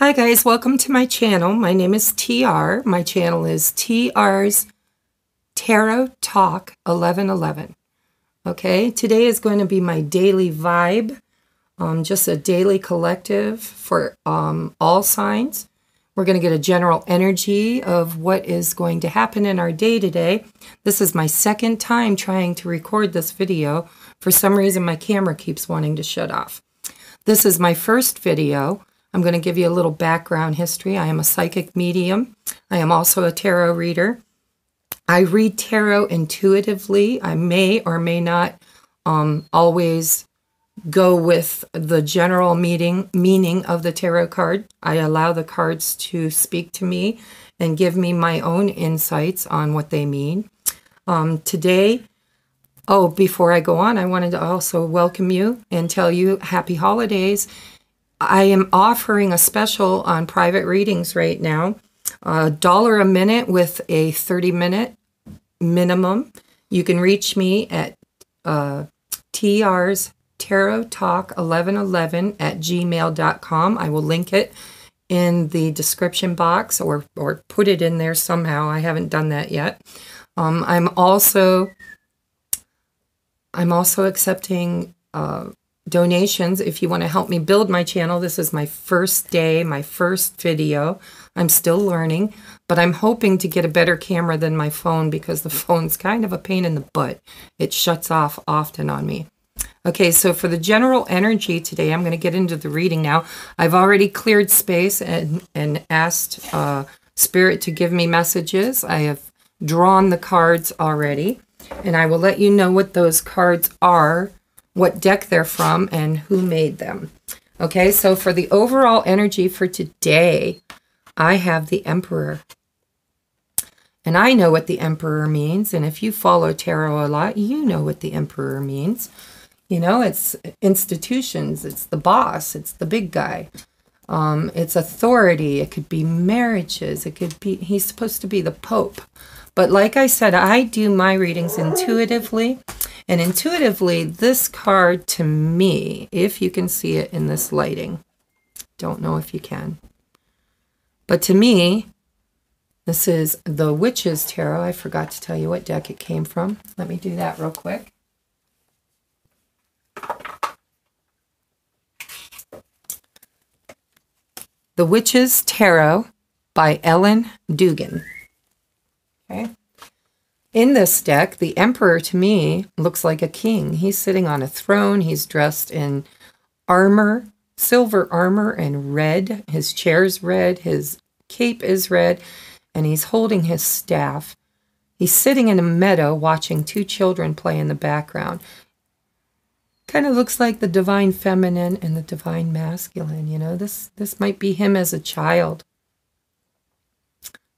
Hi guys, welcome to my channel. My name is T.R. My channel is T.R's Tarot Talk 1111. Okay, today is going to be my daily vibe, just a daily collective for all signs. We're going to get a general energy of what is going to happen in our day today. This is my second time trying to record this video. For some reason, my camera keeps wanting to shut off. This is my first video. I'm going to give you a little background history. I am a psychic medium. I am also a tarot reader. I read tarot intuitively. I may or may not always go with the general meaning of the tarot card. I allow the cards to speak to me and give me my own insights on what they mean. Today, before I go on, I wanted to also welcome you and tell you happy holidays. I am offering a special on private readings right now. $1 a minute with a 30-minute minimum. You can reach me at T.Rs Tarot Talk 1111 at gmail.com. I will link it in the description box or put it in there somehow. I haven't done that yet. I'm also accepting donations if you want to help me build my channel. This is my first day, my first video. I'm still learning, but I'm hoping to get a better camera than my phone because the phone's kind of a pain in the butt. It shuts off often on me. Okay, so for the general energy today, I'm going to get into the reading now. I've already cleared space and asked Spirit to give me messages. I have drawn the cards already, and I will let you know what those cards are, what deck they're from, and who made them. Okay, so for the overall energy for today, I have the Emperor. And I know what the Emperor means, and if you follow tarot a lot, you know what the Emperor means. You know, it's institutions, it's the boss, it's the big guy. It's authority, it could be marriages, it could be, he's supposed to be the Pope. But like I said, I do my readings intuitively. And intuitively, this card to me, if you can see it in this lighting, don't know if you can, but to me, this is the Witch's Tarot. I forgot to tell you what deck it came from. Let me do that real quick. The Witch's Tarot by Ellen Dugan. Okay. In this deck, the Emperor, to me, looks like a king. He's sitting on a throne. He's dressed in armor, silver armor, and red. His chair's red. His cape is red. And he's holding his staff. He's sitting in a meadow watching two children play in the background. Kind of looks like the divine feminine and the divine masculine. You know, this might be him as a child.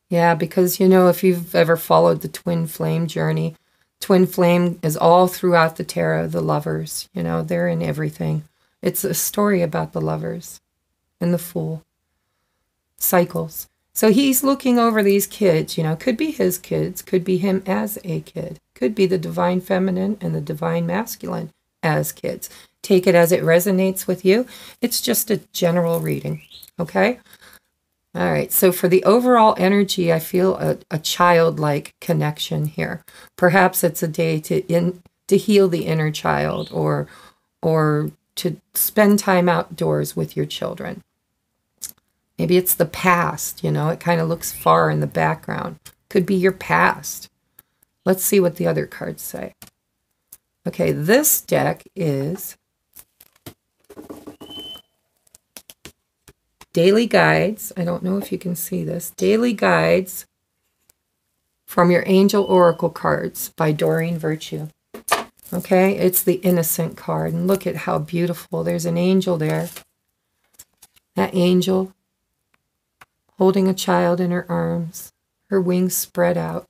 Yeah, because, you know, if you've ever followed the twin flame journey, twin flame is all throughout the tarot, the lovers. You know, they're in everything. It's a story about the lovers and the fool. Cycles. So he's looking over these kids, you know, could be his kids, could be him as a kid, could be the divine feminine and the divine masculine as kids. Take it as it resonates with you. It's just a general reading, okay? All right, so for the overall energy, I feel a childlike connection here. Perhaps it's a day to heal the inner child or to spend time outdoors with your children. Maybe it's the past, you know, it kind of looks far in the background. Could be your past. Let's see what the other cards say. Okay, this deck is Daily Guides. I don't know if you can see this. Daily Guides from your Angel Oracle cards by Doreen Virtue. Okay, it's the Innocent card. And look at how beautiful. There's an angel there. That angel holding a child in her arms. Her wings spread out.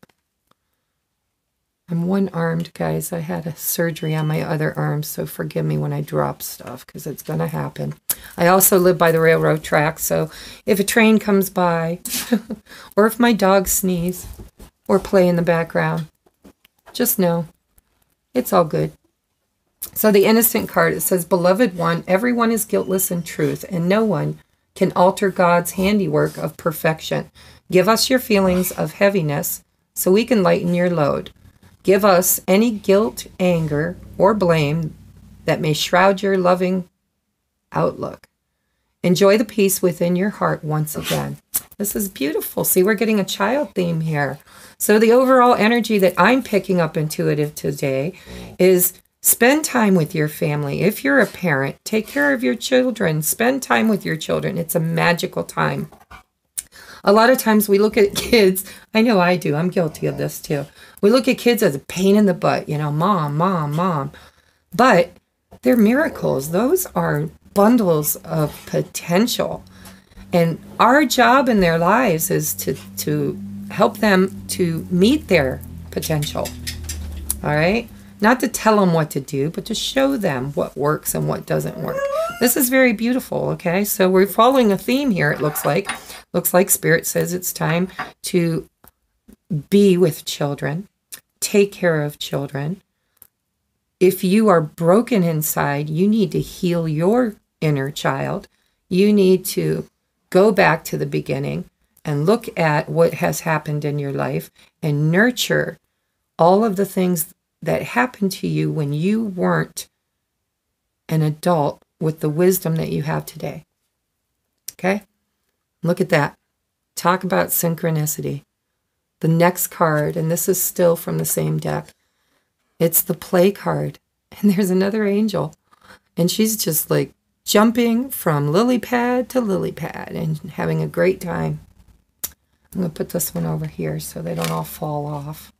I'm one-armed, guys. I had a surgery on my other arm, so forgive me when I drop stuff, because it's going to happen. I also live by the railroad tracks, so if a train comes by, or if my dogs sneeze, or play in the background, just know, it's all good. So the Innocent card, it says, Beloved one, everyone is guiltless in truth, and no one can alter God's handiwork of perfection. Give us your feelings of heaviness so we can lighten your load. Give us any guilt, anger, or blame that may shroud your loving outlook. Enjoy the peace within your heart once again. This is beautiful. See, we're getting a child theme here. So the overall energy that I'm picking up intuitive today is spend time with your family. If you're a parent, take care of your children. Spend time with your children. It's a magical time. A lot of times we look at kids, I know I do, I'm guilty of this too. We look at kids as a pain in the butt, you know, mom, mom, mom. But they're miracles. Those are bundles of potential. And our job in their lives is to help them to meet their potential. All right? Not to tell them what to do, but to show them what works and what doesn't work. This is very beautiful, okay? So we're following a theme here, it looks like. Looks like Spirit says it's time to be with children, take care of children. If you are broken inside, you need to heal your inner child. You need to go back to the beginning and look at what has happened in your life and nurture all of the things that happened to you when you weren't an adult with the wisdom that you have today. Okay? Look at that. Talk about synchronicity. The next card, and this is still from the same deck, it's the play card. And there's another angel. And she's just like jumping from lily pad to lily pad and having a great time. I'm going to put this one over here so they don't all fall off.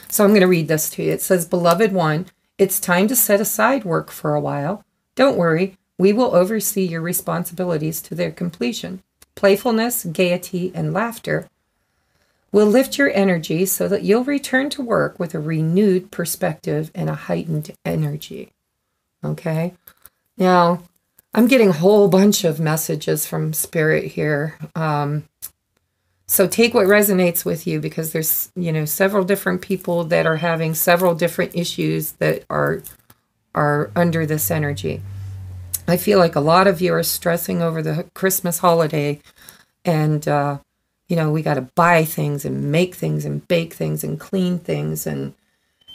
So I'm going to read this to you. It says, Beloved one, it's time to set aside work for a while. Don't worry. We will oversee your responsibilities to their completion. Playfulness, gaiety, and laughter will lift your energy so that you'll return to work with a renewed perspective and a heightened energy. Okay? Now, I'm getting a whole bunch of messages from Spirit here. So take what resonates with you, because there's, you know, several different people that are having several different issues that are under this energy. I feel like a lot of you are stressing over the Christmas holiday, and, you know, we got to buy things and make things and bake things and clean things. And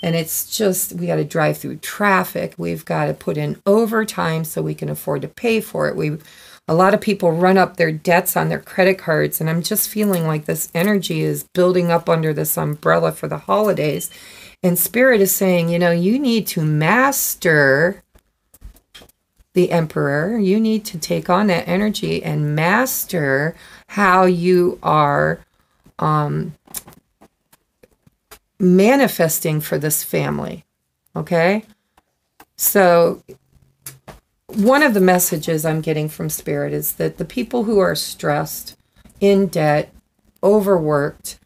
it's just, we got to drive through traffic. We've got to put in overtime so we can afford to pay for it. A lot of people run up their debts on their credit cards, and I'm just feeling like this energy is building up under this umbrella for the holidays. And Spirit is saying, you know, you need to master the Emperor. You need to take on that energy and master how you are manifesting for this family. Okay? So one of the messages I'm getting from Spirit is that the people who are stressed, in debt, overworked,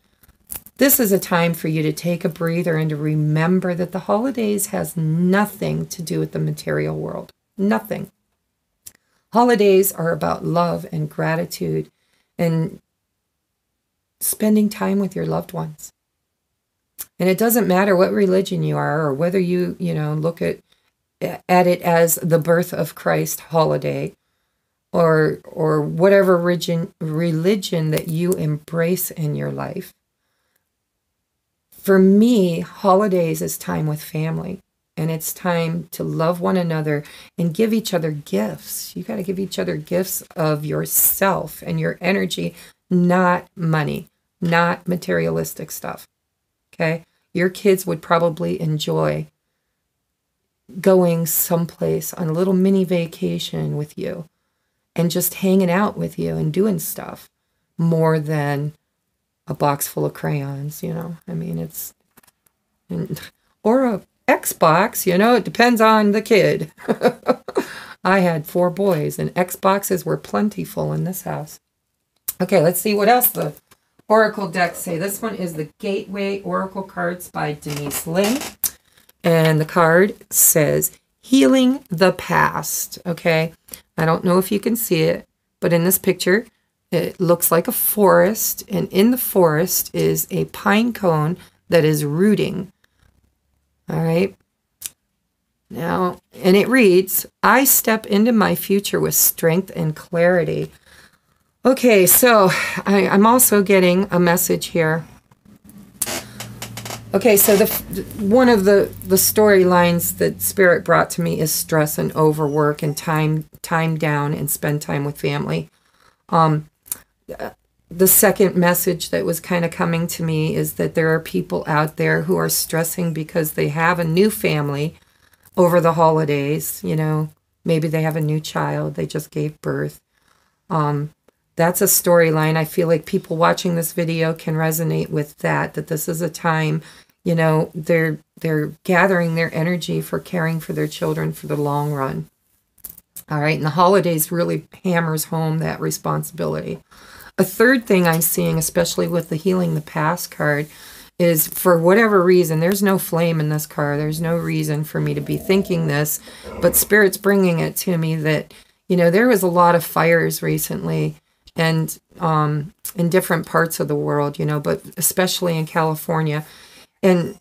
this is a time for you to take a breather and to remember that the holidays has nothing to do with the material world. Nothing. Holidays are about love and gratitude and spending time with your loved ones. And it doesn't matter what religion you are, or whether you look at it as the birth of Christ holiday, or whatever religion that you embrace in your life. For me, holidays is time with family. And it's time to love one another and give each other gifts. You got to give each other gifts of yourself and your energy, not money, not materialistic stuff. Okay? Your kids would probably enjoy going someplace on a little mini vacation with you and just hanging out with you and doing stuff more than a box full of crayons, you know? I mean, or a Xbox, you know, it depends on the kid. I had 4 boys, and Xboxes were plentiful in this house. Okay, let's see what else the Oracle decks say. This one is the Gateway Oracle cards by Denise Lynn. And the card says, Healing the Past. Okay, I don't know if you can see it, but in this picture, it looks like a forest. And in the forest is a pine cone that is rooting. All right. Now, and it reads, I step into my future with strength and clarity. Okay, so I'm also getting a message here. Okay, so one of the storylines that Spirit brought to me is stress and overwork and time down and spend time with family. The second message that was kind of coming to me is that there are people out there who are stressing because they have a new family over the holidays. You know, maybe they have a new child, they just gave birth. That's a storyline. I feel like people watching this video can resonate with that this is a time, you know, they're gathering their energy for caring for their children for the long run. All right, and the holidays really hammers home that responsibility. A third thing I'm seeing, especially with the Healing the Past card, is for whatever reason, there's no flame in this card. There's no reason for me to be thinking this, but Spirit's bringing it to me that, you know, there was a lot of fires recently and in different parts of the world, you know, but especially in California. And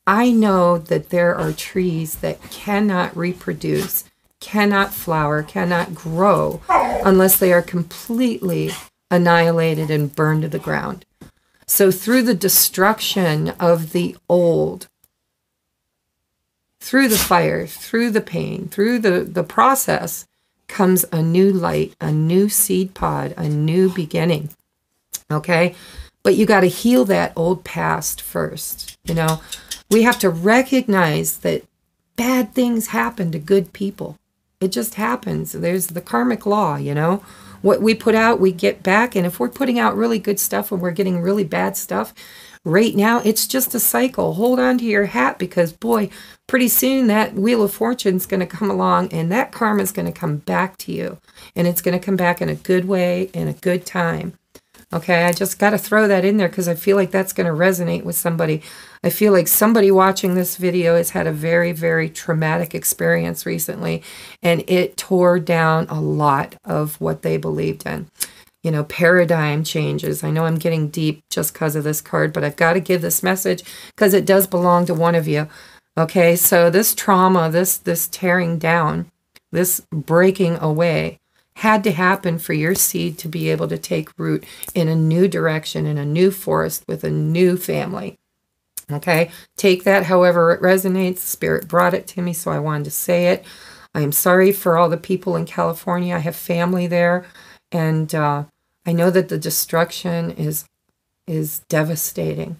I know that there are trees that cannot reproduce, cannot flower, cannot grow unless they are completely annihilated and burned to the ground. So through the destruction of the old, through the fire, through the pain, through the process, comes a new light, a new seed pod, a new beginning. Okay? But you got to heal that old past first. You know, we have to recognize that bad things happen to good people. It just happens. There's the karmic law, you know. What we put out, we get back. And if we're putting out really good stuff and we're getting really bad stuff, right now, it's just a cycle. Hold on to your hat because, boy, pretty soon that Wheel of Fortune's going to come along and that karma is going to come back to you. And it's going to come back in a good way, in a good time. Okay, I just got to throw that in there because I feel like that's going to resonate with somebody. I feel like somebody watching this video has had a very, very traumatic experience recently, and it tore down a lot of what they believed in. You know, paradigm changes. I know I'm getting deep just because of this card, but I've got to give this message because it does belong to one of you. Okay, so this trauma, this tearing down, this breaking away, had to happen for your seed to be able to take root in a new direction, in a new forest with a new family. Okay, take that however it resonates. Spirit brought it to me, so I wanted to say it. I am sorry for all the people in California. I have family there, and I know that the destruction is devastating.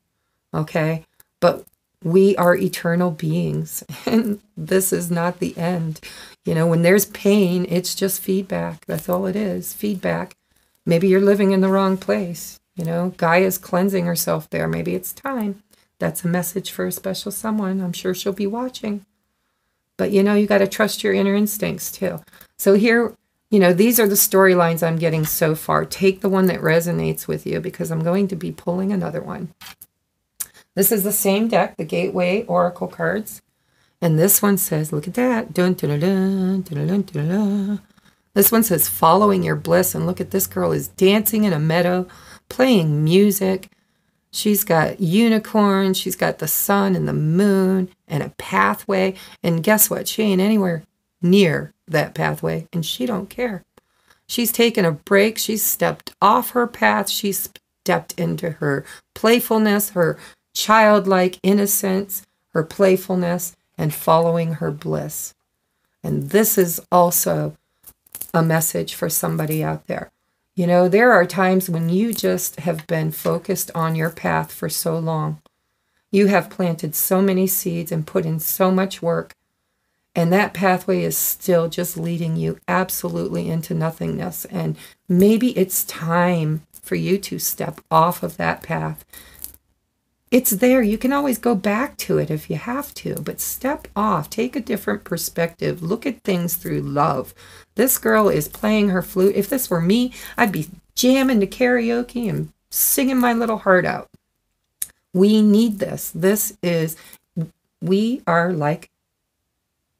Okay, but we are eternal beings, and this is not the end. You know, when there's pain, it's just feedback. That's all it is, feedback. Maybe you're living in the wrong place. You know, Gaia's cleansing herself there. Maybe it's time. That's a message for a special someone. I'm sure she'll be watching. But, you know, you got to trust your inner instincts, too. So here, you know, these are the storylines I'm getting so far. Take the one that resonates with you because I'm going to be pulling another one. This is the same deck, the Gateway Oracle cards. And this one says, look at that. Dun, dun, dun, dun, dun, dun, dun. This one says, following your bliss. And look at this girl is dancing in a meadow, playing music. She's got unicorns. She's got the sun and the moon and a pathway. And guess what? She ain't anywhere near that pathway. And she don't care. She's taken a break. She's stepped off her path. She's stepped into her playfulness, her childlike innocence, her playfulness, and following her bliss. And this is also a message for somebody out there. You know, there are times when you just have been focused on your path for so long. You have planted so many seeds and put in so much work, and that pathway is still just leading you absolutely into nothingness. And maybe it's time for you to step off of that path. It's there. You can always go back to it if you have to, but step off. Take a different perspective. Look at things through love. This girl is playing her flute. If this were me, I'd be jamming to karaoke and singing my little heart out. We need this. We are like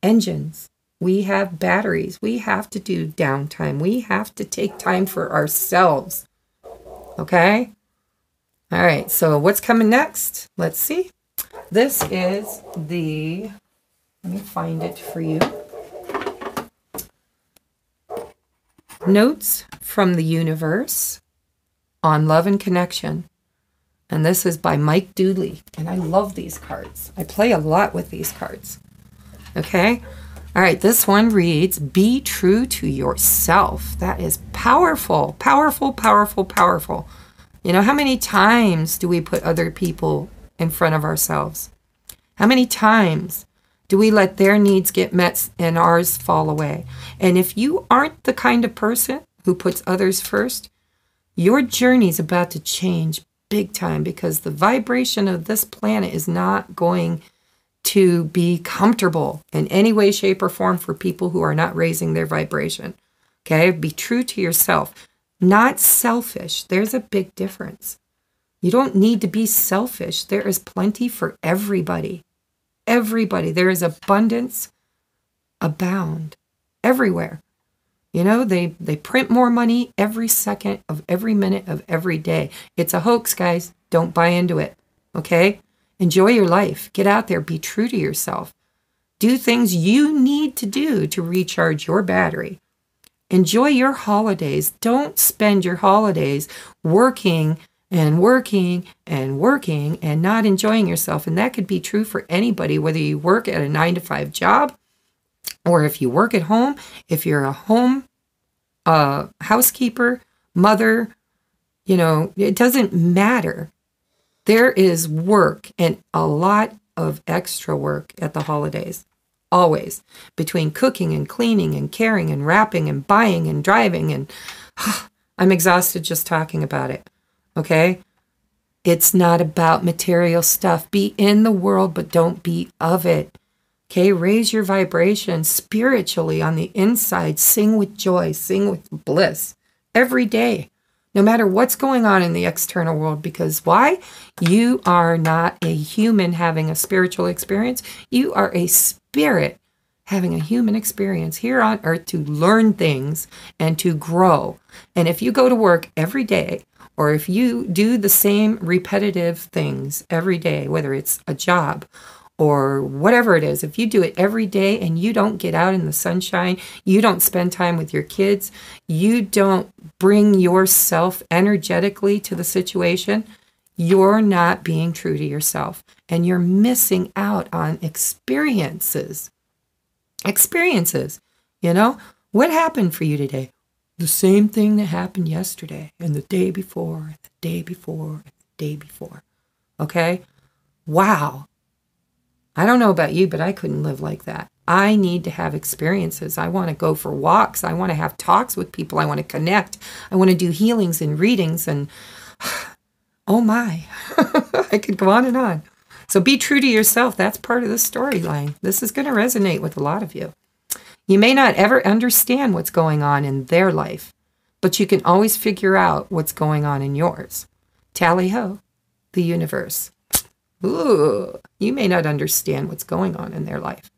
engines. We have batteries. We have to do downtime. We have to take time for ourselves. Okay? All right, so what's coming next? Let's see. This is the Let me find it for you. Notes from the Universe on Love and Connection. And this is by Mike Dooley. And I love these cards. I play a lot with these cards. Okay? All right, this one reads, be true to yourself. That is powerful, powerful, powerful, powerful. You know, how many times do we put other people in front of ourselves? How many times do we let their needs get met and ours fall away? And if you aren't the kind of person who puts others first, your journey's about to change big time, because the vibration of this planet is not going to be comfortable in any way, shape, or form for people who are not raising their vibration. Okay? Be true to yourself. Not selfish. There's a big difference. You don't need to be selfish. There is plenty for everybody. Everybody. There is abundance abound everywhere. You know, they print more money every second of every minute of every day. It's a hoax, guys. Don't buy into it. Okay? Enjoy your life. Get out there. Be true to yourself. Do things you need to do to recharge your battery. Enjoy your holidays. Don't spend your holidays working and working and working and not enjoying yourself. And that could be true for anybody, whether you work at a 9-to-5 job or if you work at home, if you're a home housekeeper, mother, you know, it doesn't matter. There is work and a lot of extra work at the holidays, always, between cooking and cleaning and caring and wrapping and buying and driving. And I'm exhausted just talking about it, okay? It's not about material stuff. Be in the world, but don't be of it, okay? Raise your vibration spiritually on the inside. Sing with joy, sing with bliss every day. No matter what's going on in the external world, because why? You are not a human having a spiritual experience. You are a spirit having a human experience here on earth to learn things and to grow. And if you go to work every day, or if you do the same repetitive things every day, whether it's a job or whatever it is, if you do it every day and you don't get out in the sunshine, you don't spend time with your kids, you don't bring yourself energetically to the situation, you're not being true to yourself. And you're missing out on experiences. Experiences. You know, what happened for you today? The same thing that happened yesterday and the day before, and the day before, and the day before. Okay? Wow. I don't know about you, but I couldn't live like that. I need to have experiences. I want to go for walks. I want to have talks with people. I want to connect. I want to do healings and readings and, oh my, I could go on and on. So be true to yourself. That's part of the storyline. This is going to resonate with a lot of you. You may not ever understand what's going on in their life, but you can always figure out what's going on in yours. Tally-ho, the universe. Ooh, you may not understand what's going on in their life,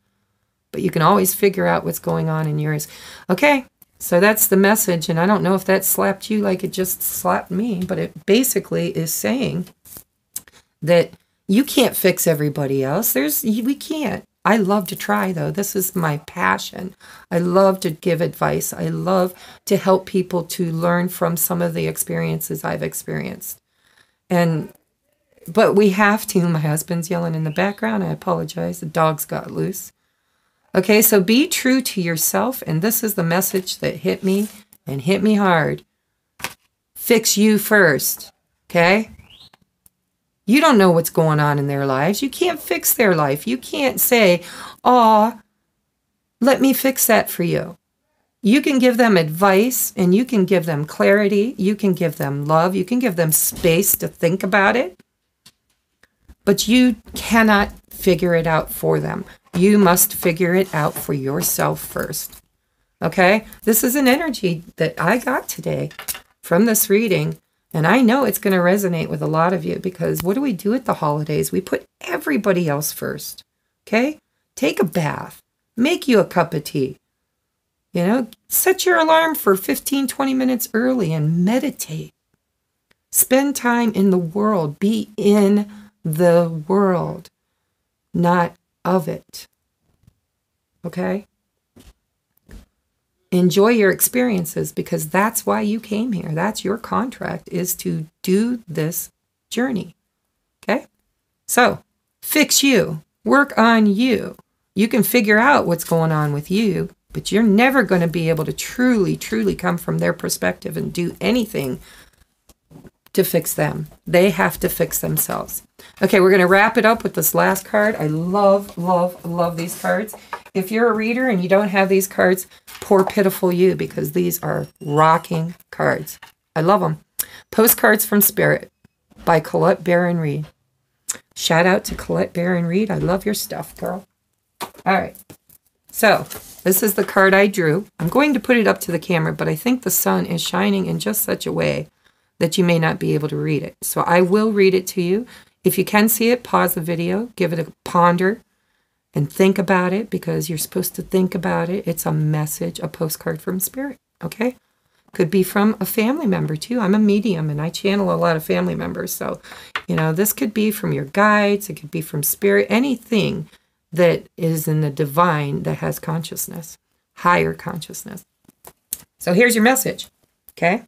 but you can always figure out what's going on in yours. Okay, so that's the message, and I don't know if that slapped you like it just slapped me, but it basically is saying that you can't fix everybody else. We can't. I love to try, though. This is my passion. I love to give advice. I love to help people to learn from some of the experiences I've experienced. But we have to. My husband's yelling in the background. I apologize. The dogs got loose. Okay, so be true to yourself. And this is the message that hit me and hit me hard. Fix you first. Okay? You don't know what's going on in their lives. You can't fix their life. You can't say, "Aw, let me fix that for you." You can give them advice and you can give them clarity. You can give them love. You can give them space to think about it. But you cannot figure it out for them. You must figure it out for yourself first. Okay? This is an energy that I got today from this reading. And I know it's going to resonate with a lot of you, because what do we do at the holidays? We put everybody else first. Okay? Take a bath. Make you a cup of tea. You know, set your alarm for 15, 20 minutes early and meditate. Spend time in the world. Be in the world, not of it. okay? Enjoy your experiences, because that's why you came here. That's your contract, is to do this journey, okay? So, fix you. Work on you. You can figure out what's going on with you, but you're never going to be able to truly, truly come from their perspective and do anything to fix them. They have to fix themselves. Okay, we're going to wrap it up with this last card. I love, love, love these cards. If you're a reader and you don't have these cards, poor pitiful you, because these are rocking cards. I love them. Postcards from Spirit by Colette Baron Reid. Shout out to Colette Baron Reid. I love your stuff, girl. All right. So this is the card I drew. I'm going to put it up to the camera, but I think the sun is shining in just such a way that you may not be able to read it. So I will read it to you. If you can see it, pause the video, give it a ponder, and think about it, because you're supposed to think about it. It's a message, a postcard from Spirit, okay? Could be from a family member too. I'm a medium and I channel a lot of family members. So, you know, this could be from your guides. It could be from Spirit, anything that is in the divine that has consciousness, higher consciousness. So here's your message, okay?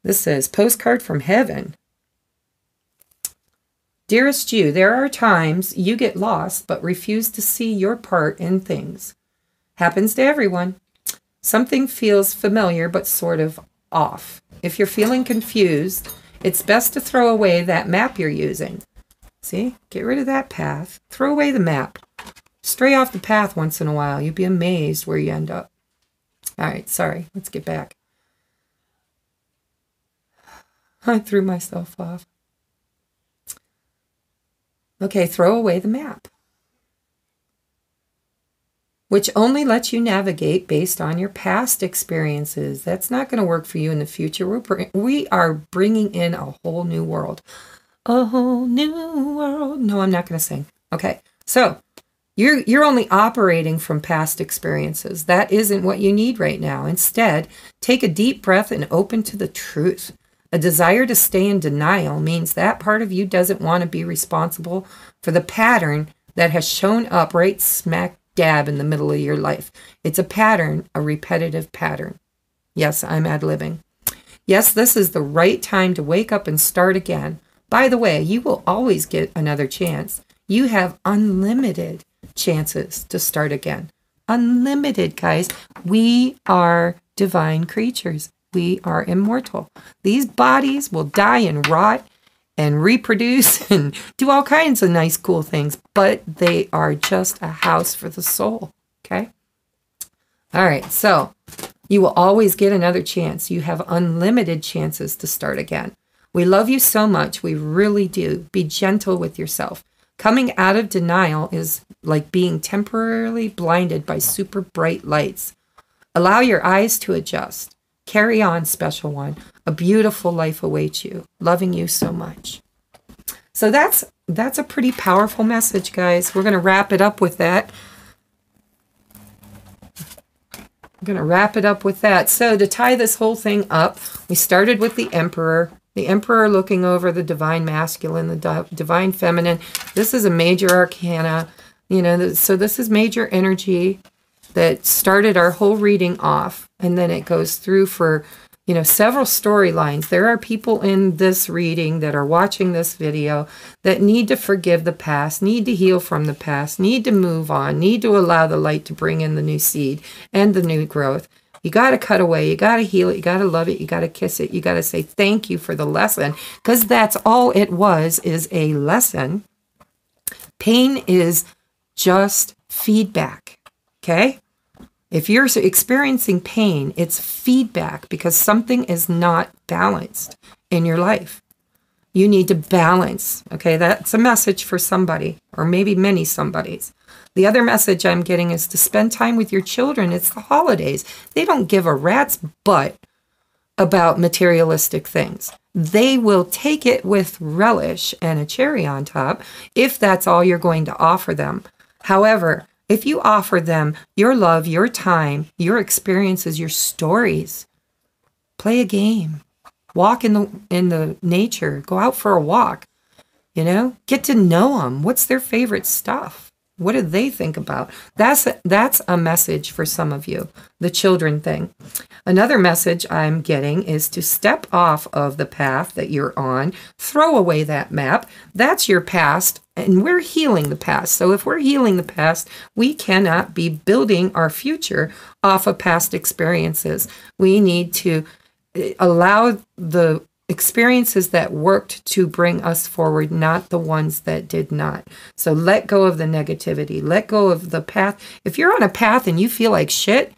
This says, postcard from heaven. Dearest you, there are times you get lost but refuse to see your part in things. Happens to everyone. Something feels familiar but sort of off. If you're feeling confused, it's best to throw away that map you're using. See? Get rid of that path. Throw away the map. Stray off the path once in a while. You'd be amazed where you end up. All right, sorry. Let's get back. I threw myself off. Okay, throw away the map, which only lets you navigate based on your past experiences. That's not going to work for you in the future. We are bringing in a whole new world. A whole new world. No, I'm not going to sing. Okay, so you're only operating from past experiences. That isn't what you need right now. Instead, take a deep breath and open to the truth. A desire to stay in denial means that part of you doesn't want to be responsible for the pattern that has shown up right smack dab in the middle of your life. It's a pattern, a repetitive pattern. Yes, I'm ad-libbing. Yes, this is the right time to wake up and start again. By the way, you will always get another chance. You have unlimited chances to start again. Unlimited, guys. We are divine creatures. We are immortal. These bodies will die and rot and reproduce and do all kinds of nice, cool things, but they are just a house for the soul, okay? All right, so you will always get another chance. You have unlimited chances to start again. We love you so much. We really do. Be gentle with yourself. Coming out of denial is like being temporarily blinded by super bright lights. Allow your eyes to adjust. Carry on, special one. A beautiful life awaits you. Loving you so much. So that's a pretty powerful message, guys. We're going to wrap it up with that. I'm going to wrap it up with that. So to tie this whole thing up, we started with the Emperor. The Emperor looking over the divine masculine, the divine feminine. This is a major arcana. You know, so this is major energy that started our whole reading off, and then it goes through for, you know, several storylines. There are people in this reading that are watching this video that need to forgive the past, need to heal from the past, need to move on, need to allow the light to bring in the new seed and the new growth. You got to cut away. You got to heal it. You got to love it. You got to kiss it. You got to say thank you for the lesson, because that's all it was, is a lesson. Pain is just feedback. Okay? If you're experiencing pain, it's feedback, because something is not balanced in your life. You need to balance. Okay, that's a message for somebody, or maybe many somebodies. The other message I'm getting is to spend time with your children. It's the holidays. They don't give a rat's butt about materialistic things. They will take it with relish and a cherry on top if that's all you're going to offer them. However, if you offer them your love, your time, your experiences, your stories, play a game, walk in the nature, go out for a walk, you know, get to know them. What's their favorite stuff? What do they think about? That's a message for some of you, the children thing. Another message I'm getting is to step off of the path that you're on, throw away that map. That's your past, and we're healing the past. So if we're healing the past, we cannot be building our future off of past experiences. We need to allow the experiences that worked to bring us forward, not the ones that did not. So let go of the negativity. Let go of the path. If you're on a path and you feel like shit,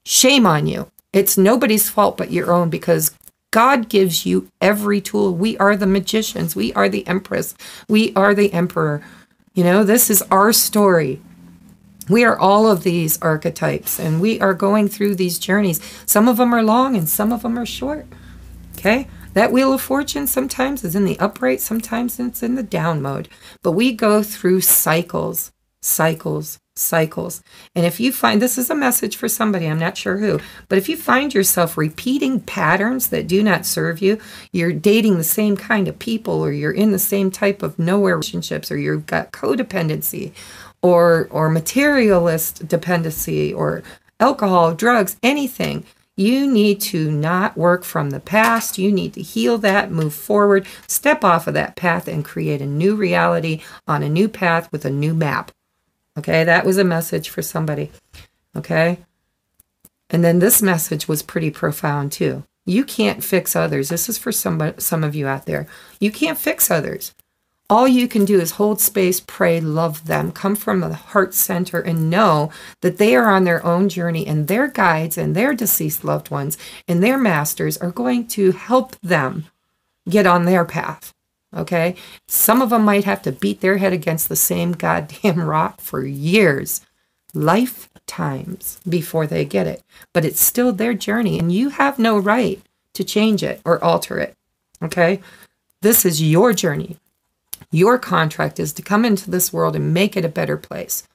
shame on you. It's nobody's fault but your own, because God gives you every tool. We are the magicians. We are the empress. We are the emperor. You know, this is our story. We are all of these archetypes, and we are going through these journeys. Some of them are long and some of them are short. Okay? That wheel of fortune sometimes is in the upright, sometimes it's in the down mode. But we go through cycles, cycles, cycles. And if you find, this is a message for somebody, I'm not sure who, but if you find yourself repeating patterns that do not serve you, you're dating the same kind of people, or you're in the same type of nowhere relationships, or you've got codependency, or materialist dependency, or alcohol, drugs, anything, you need to not work from the past. You need to heal that, move forward, step off of that path, and create a new reality on a new path with a new map. Okay, that was a message for somebody. Okay, and then this message was pretty profound too. You can't fix others. This is for some of you out there. You can't fix others. All you can do is hold space, pray, love them, come from the heart center, and know that they are on their own journey, and their guides and their deceased loved ones and their masters are going to help them get on their path. Okay? Some of them might have to beat their head against the same goddamn rock for years, lifetimes, before they get it. But it's still their journey, and you have no right to change it or alter it. Okay? This is your journey. Your contract is to come into this world and make it a better place.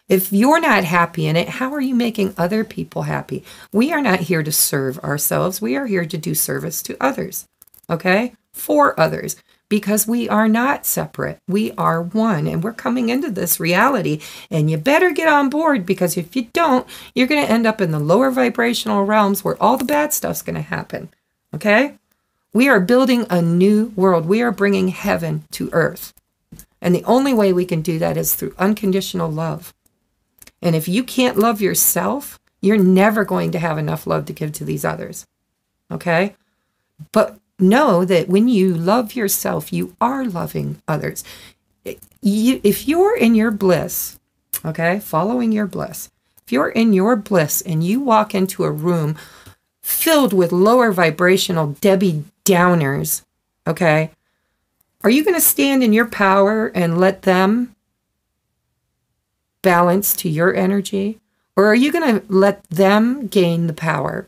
If you're not happy in it, how are you making other people happy? We are not here to serve ourselves. We are here to do service to others, okay? For others, because we are not separate. We are one, and we're coming into this reality, and you better get on board, because if you don't, you're going to end up in the lower vibrational realms where all the bad stuff's going to happen, okay? We are building a new world. We are bringing heaven to earth. And the only way we can do that is through unconditional love. And if you can't love yourself, you're never going to have enough love to give to these others. Okay? But know that when you love yourself, you are loving others. If you're in your bliss, okay, following your bliss, if you're in your bliss and you walk into a room filled with lower vibrational Debbie Downers, okay, are you going to stand in your power and let them balance to your energy? Or are you going to let them gain the power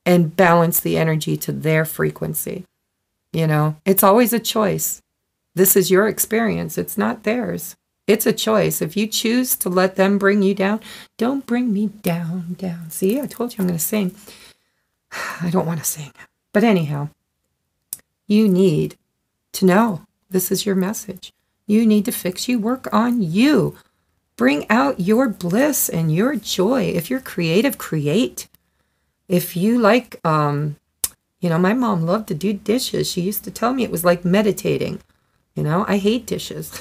and balance the energy to their frequency? You know, it's always a choice. This is your experience. It's not theirs. It's a choice. If you choose to let them bring you down, don't bring me down. See, I told you I'm going to sing. I don't want to sing. But anyhow, you need to know this is your message. You need to fix you. Work on you. Bring out your bliss and your joy. If you're creative, create. If you like, you know, my mom loved to do dishes. She used to tell me it was like meditating. You know, I hate dishes.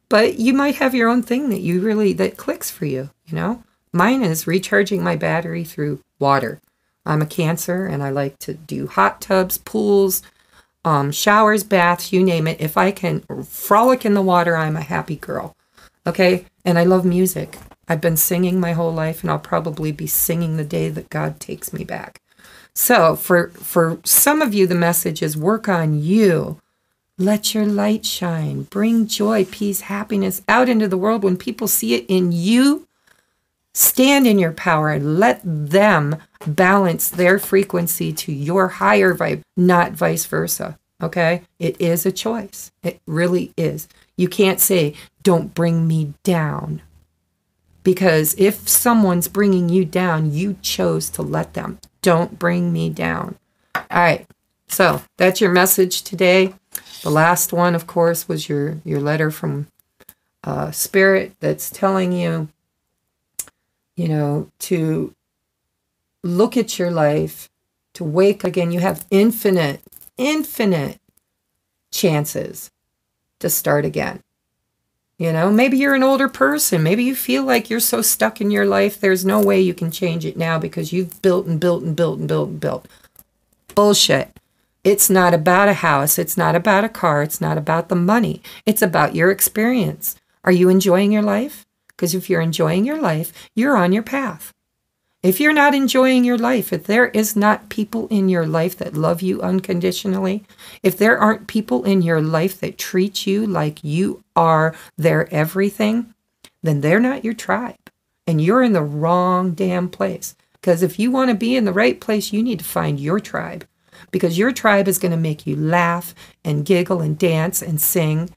But you might have your own thing that clicks for you, you know. Mine is recharging my battery through water. I'm a Cancer, and I like to do hot tubs, pools, showers, baths, you name it. If I can frolic in the water, I'm a happy girl. Okay? And I love music. I've been singing my whole life, and I'll probably be singing the day that God takes me back. So for some of you, the message is work on you. Let your light shine. Bring joy, peace, happiness out into the world. When people see it in you, stand in your power and let them balance their frequency to your higher vibe, not vice versa. Okay? It is a choice. It really is. You can't say, don't bring me down. Because if someone's bringing you down, you chose to let them. Don't bring me down. All right. So that's your message today. The last one, of course, was your letter from spirit that's telling you, you know, to look at your life, to wake again. You have infinite chances to start again. You know, maybe you're an older person. Maybe you feel like you're so stuck in your life, there's no way you can change it now because you've built and built and built and built and built. Bullshit. It's not about a house. It's not about a car. It's not about the money. It's about your experience. Are you enjoying your life? Because if you're enjoying your life, you're on your path. If you're not enjoying your life, if there is not people in your life that love you unconditionally, if there aren't people in your life that treat you like you are their everything, then they're not your tribe. And you're in the wrong damn place. Because if you want to be in the right place, you need to find your tribe. Because your tribe is going to make you laugh and giggle and dance and sing.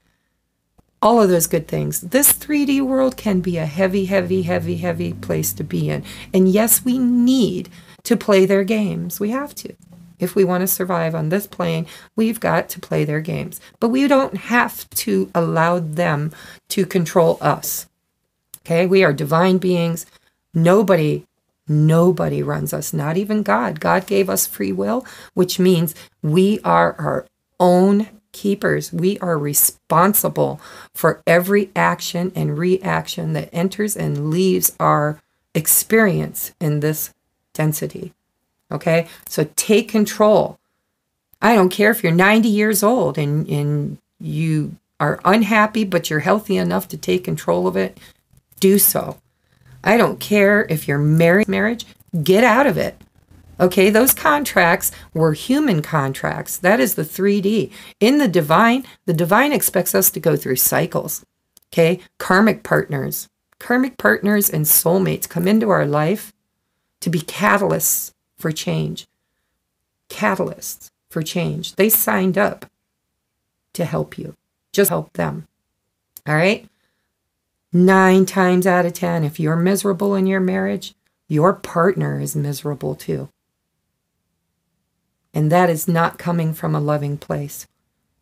All of those good things. This 3D world can be a heavy, heavy, heavy, heavy place to be in. And yes, we need to play their games. We have to. If we want to survive on this plane, we've got to play their games. But we don't have to allow them to control us. Okay? We are divine beings. Nobody runs us, not even God. God gave us free will, which means we are our own keepers. We are responsible for every action and reaction that enters and leaves our experience in this density. Okay? So take control. I don't care if you're 90 years old and you are unhappy, but you're healthy enough to take control of it, do so. I don't care if you're marriage, get out of it. Okay, those contracts were human contracts. That is the 3D. In the divine expects us to go through cycles. Okay, karmic partners and soulmates come into our life to be catalysts for change. Catalysts for change. They signed up to help you. Just help them. All right? 9 times out of 10, if you're miserable in your marriage, your partner is miserable too. And that is not coming from a loving place.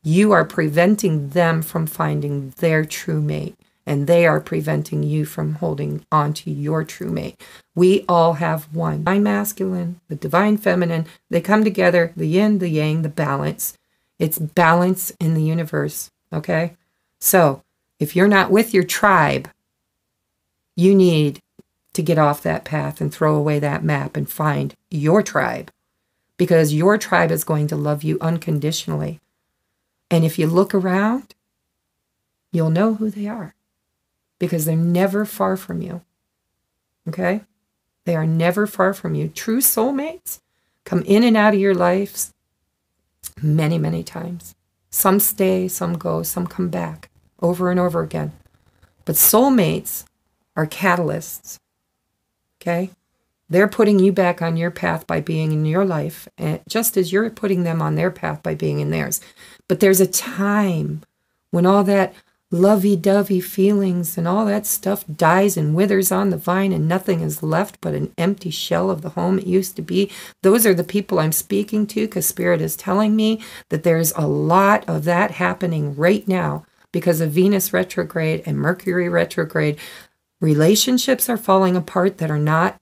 You are preventing them from finding their true mate, and they are preventing you from holding on to your true mate. We all have one. The divine masculine, the divine feminine, they come together, the yin, the yang, the balance. It's balance in the universe, okay? So, if you're not with your tribe, you need to get off that path and throw away that map and find your tribe. Because your tribe is going to love you unconditionally. And if you look around, you'll know who they are. Because they're never far from you. Okay? They are never far from you. True soulmates come in and out of your lives many, many times. Some stay, some go, some come back over and over again. But soulmates are catalysts. Okay? They're putting you back on your path by being in your life, just as you're putting them on their path by being in theirs. But there's a time when all that lovey-dovey feelings and all that stuff dies and withers on the vine and nothing is left but an empty shell of the home it used to be. Those are the people I'm speaking to, because Spirit is telling me that there's a lot of that happening right now because of Venus retrograde and Mercury retrograde. Relationships are falling apart that are not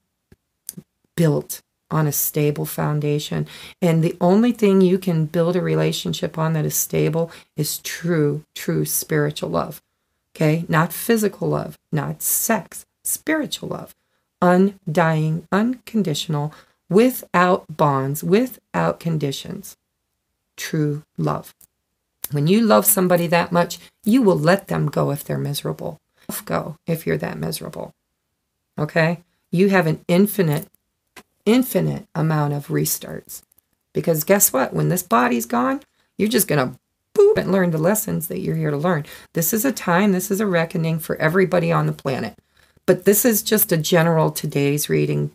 built on a stable foundation. And the only thing you can build a relationship on that is stable is true spiritual love. Okay? Not physical love, not sex, spiritual love. Undying, unconditional, without bonds, without conditions. True love. When you love somebody that much, you will let them go if they're miserable. Go if you're that miserable. Okay? You have an infinite amount of restarts. Because guess what? When this body's gone, you're just going to boop and learn the lessons that you're here to learn. This is a time, this is a reckoning for everybody on the planet. But this is just a general today's reading.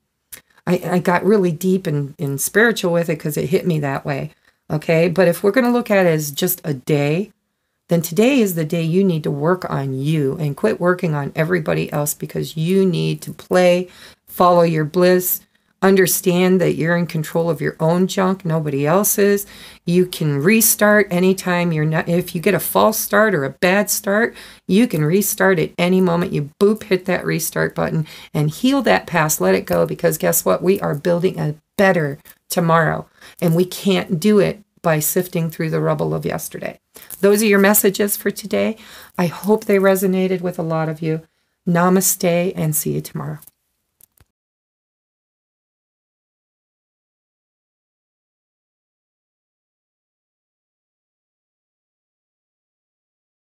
I got really deep in spiritual with it because it hit me that way. Okay? But if we're going to look at it as just a day, then today is the day you need to work on you and quit working on everybody else, because you need to play, follow your bliss, Understand that you're in control of your own junk. Nobody else is. You can restart anytime you're not. If you get a false start or a bad start, you can restart at any moment. You boop, hit that restart button and heal that past. Let it go, because guess what? We are building a better tomorrow, and we can't do it by sifting through the rubble of yesterday. Those are your messages for today. I hope they resonated with a lot of you. Namaste, and see you tomorrow.